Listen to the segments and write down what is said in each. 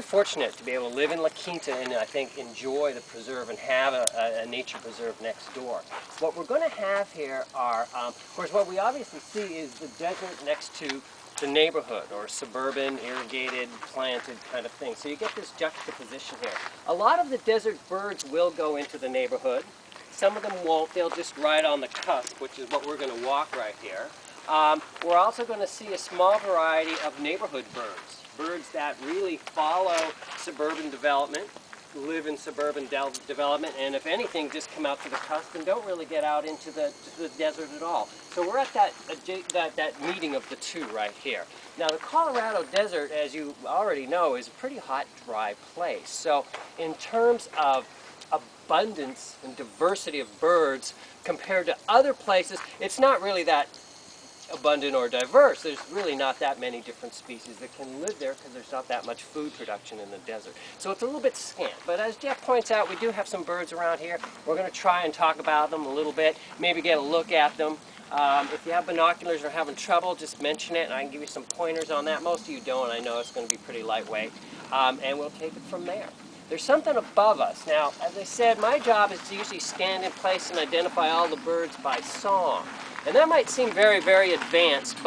fortunate to be able to live in La Quinta and I think enjoy the preserve and have a nature preserve next door. What we're going to have here are, of course, what we obviously see is the desert next to the neighborhood, or suburban, irrigated, planted kind of thing. So you get this juxtaposition here. A lot of the desert birds will go into the neighborhood. Some of them won't. They'll just ride on the cusp, which is what we're going to walk right here. We're also going to see a small variety of neighborhood birds. Birds that really follow suburban development, live in suburban development, and if anything, just come out to the cusp and don't really get out into the desert at all. So we're at that meeting of the two right here. Now the Colorado Desert, as you already know, is a pretty hot, dry place. So in terms of abundance and diversity of birds compared to other places, it's not really that abundant or diverse. There's really not that many different species that can live there because there's not that much food production in the desert. So it's a little bit scant. But as Jeff points out, we do have some birds around here. We're going to try and talk about them a little bit, maybe get a look at them. If you have binoculars or having trouble, just mention it and I can give you some pointers on that. Most of you don't. I know it's going to be pretty lightweight. And we'll take it from there. There's something above us. Now, as I said, my job is to usually stand in place and identify all the birds by song. And that might seem very, very advanced,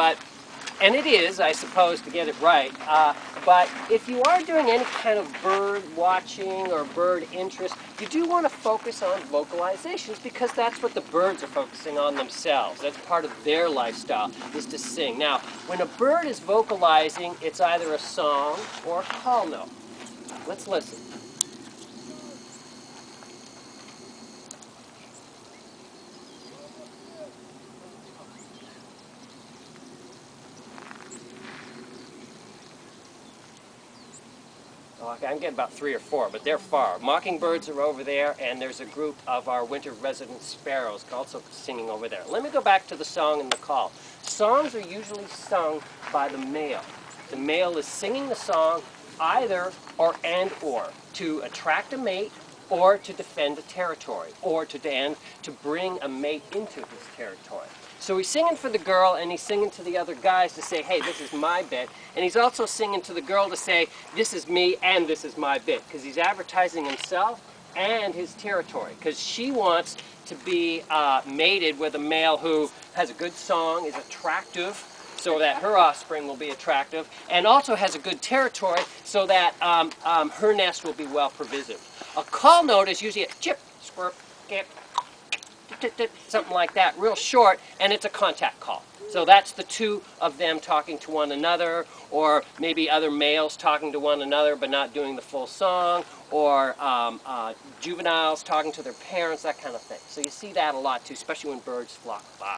and it is, I suppose, to get it right. But if you are doing any kind of bird watching or bird interest, you do want to focus on vocalizations because that's what the birds are focusing on themselves. That's part of their lifestyle, is to sing. Now, when a bird is vocalizing, it's either a song or a call note. Let's listen. I'm getting about 3 or 4, but they're far. Mockingbirds are over there, and there's a group of our winter resident sparrows also singing over there. Let me go back to the song and the call. Songs are usually sung by the male. The male is singing the song either or to attract a mate, or to defend a territory, or to bring a mate into his territory. So he's singing for the girl, and he's singing to the other guys to say, hey, this is my bit. And he's also singing to the girl to say, this is me and this is my bit, because he's advertising himself and his territory, because she wants to be mated with a male who has a good song, is attractive, so that her offspring will be attractive, and also has a good territory so that her nest will be well provisioned. A call note is usually a chip, squirp, skip, something like that, real short, and it's a contact call. So that's the two of them talking to one another, or maybe other males talking to one another but not doing the full song, or juveniles talking to their parents, that kind of thing. So you see that a lot too, especially when birds flock by.